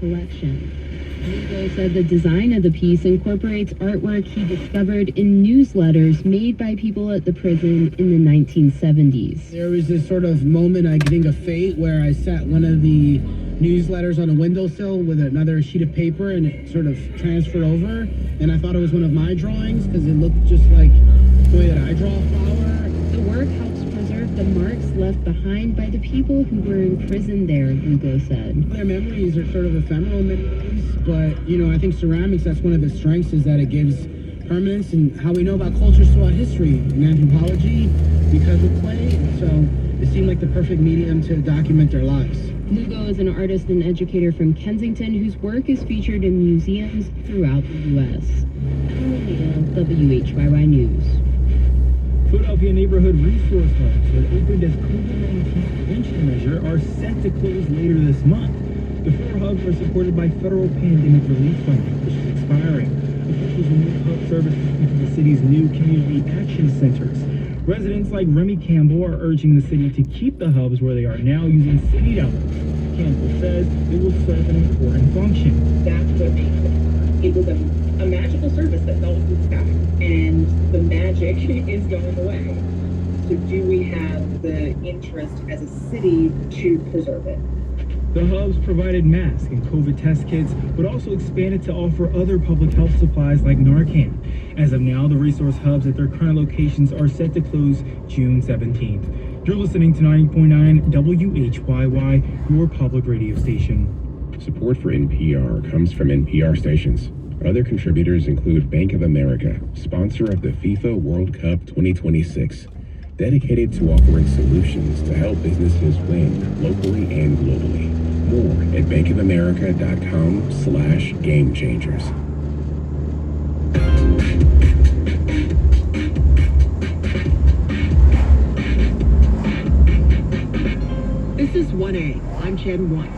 collection. Lugo said the design of the piece incorporates artwork he discovered in newsletters made by people at the prison in the 1970s. There was this sort of moment, I think, of fate where I sat one of the newsletters on a windowsill with another sheet of paper and it sort of transferred over. And I thought it was one of my drawings because it looked just like the way that I draw a flower. The work helps preserve the marks left behind by the people who were imprisoned there, Lugo said. Their memories are sort of ephemeral memories, but, I think ceramics, that's one of its strengths, is that it gives permanence and how we know about cultures throughout history in anthropology because of clay. So it seemed like the perfect medium to document their lives. Lugo is an artist and educator from Kensington whose work is featured in museums throughout the U.S. WHYY News. Philadelphia neighborhood resource hubs that opened as COVID-19 prevention measure are set to close later this month. The 4 hubs are supported by federal pandemic relief funding, which is expiring. Officials will move hub services into the city's new community action centers. Residents like Remy Campbell are urging the city to keep the hubs where they are now using city dollars. Campbell says it will serve an important function. That's what makes it fun. It was a magical service that fell from the sky, and the magic is going away. So do we have the interest as a city to preserve it? The hubs provided masks and COVID test kits, but also expanded to offer other public health supplies like Narcan. As of now, the resource hubs at their current locations are set to close June 17th. You're listening to 90.9 WHYY, your public radio station. Support for NPR comes from NPR stations. Other contributors include Bank of America, sponsor of the FIFA World Cup 2026, dedicated to offering solutions to help businesses win locally and globally. More at bankofamerica.com/gamechangers. This is 1A. I'm Jen White.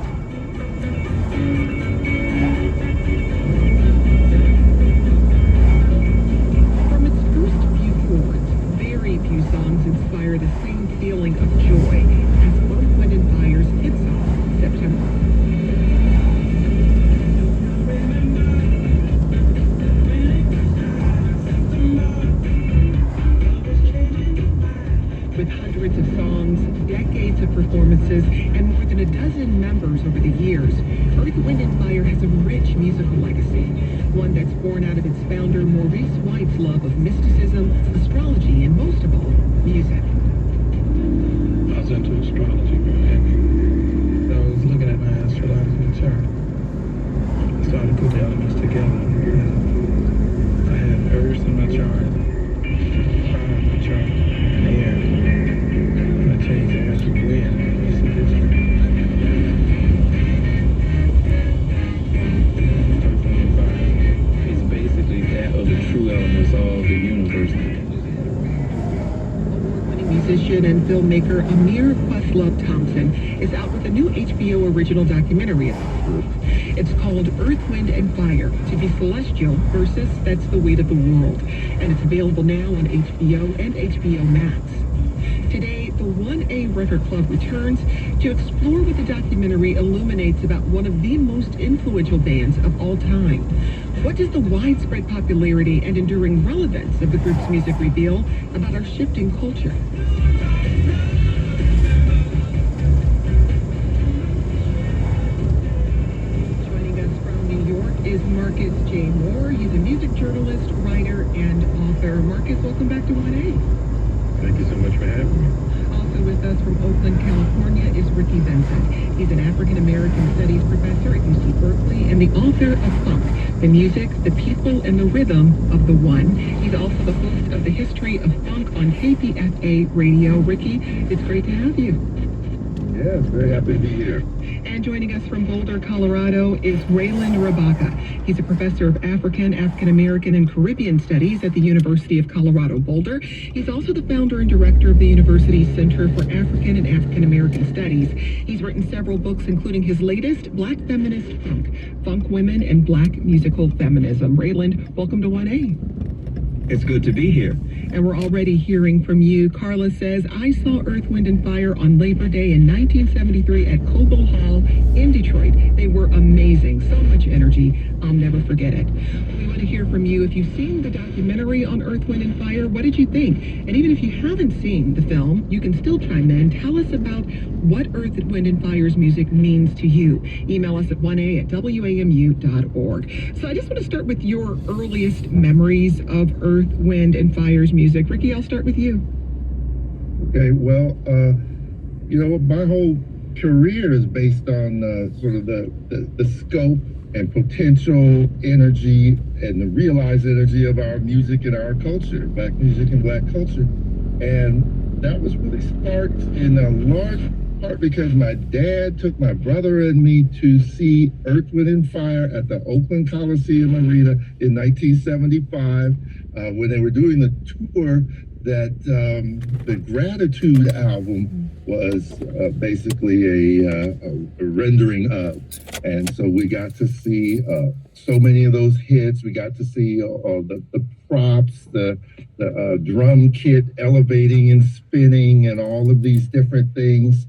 From its first few chords, very few songs inspire the same feeling of joy as Earth, Wind & Fire's hit song, September. With hundreds of songs, decades of performances, and more than a dozen members over the years, Earth, Wind & Fire has a rich musical legacy, one that's born out of its founder Maurice White's love of mysticism, astrology, and most of all, music. I was into astrology, and I was looking at my astrological chart. I started to put the elements together. I had Earth in my chart, fire in my chart, and air. And I changed the air to wind. It's basically that of the true elements of the universe. Musician and filmmaker Amir Questlove Thompson is out with a new HBO original documentary about Earth. It's called Earth, Wind & Fire, to be celestial versus that's the weight of the world. And it's available now on HBO and HBO Max. Today, the 1A Record Club returns to explore what the documentary illuminates about one of the most influential bands of all time. What does the widespread popularity and enduring relevance of the group's music reveal about our shifting culture? Joining us from New York is Marcus J. Moore. He's a music journalist, writer, and author. Marcus, welcome back to 1A. Thank you so much for having me. Also with us from Oakland, California is Ricky Benson. He's an African-American studies professor at UC Berkeley and the author of Funk, the music, the people, and the rhythm of the one. He's also the host of the History of Funk on KPFA Radio. Ricky, it's great to have you. Yes, very happy to be here. And joining us from Boulder, Colorado is Rayland Rabaka. He's a professor of African-American, and Caribbean Studies at the University of Colorado Boulder. He's also the founder and director of the university's Center for African and African-American Studies. He's written several books, including his latest, Black Feminist Funk, Funk Women and Black Musical Feminism. Rayland, welcome to 1A. It's good to be here. And we're already hearing from you. Carla says, I saw Earth, Wind, and Fire on Labor Day in 1973 at Cobo Hall in Detroit. They were amazing. So much energy. I'll never forget it. We want to hear from you. If you've seen the documentary on Earth, Wind, and Fire, what did you think? And even if you haven't seen the film, you can still chime in. Tell us about what Earth, Wind, and Fire's music means to you. Email us at 1a@wamu.org. So I just want to start with your earliest memories of Earth, Wind, and Fire's music. Ricky, I'll start with you. Okay, well, my whole career is based on sort of the scope and potential energy and the realized energy of our music and our culture, black music and black culture. And that was really sparked in a large part because my dad took my brother and me to see Earth, Wind, and Fire at the Oakland Coliseum Arena in 1975 when they were doing the tour that the Gratitude album was basically a rendering of. And so we got to see so many of those hits. We got to see all the props, the drum kit elevating and spinning and all of these different things.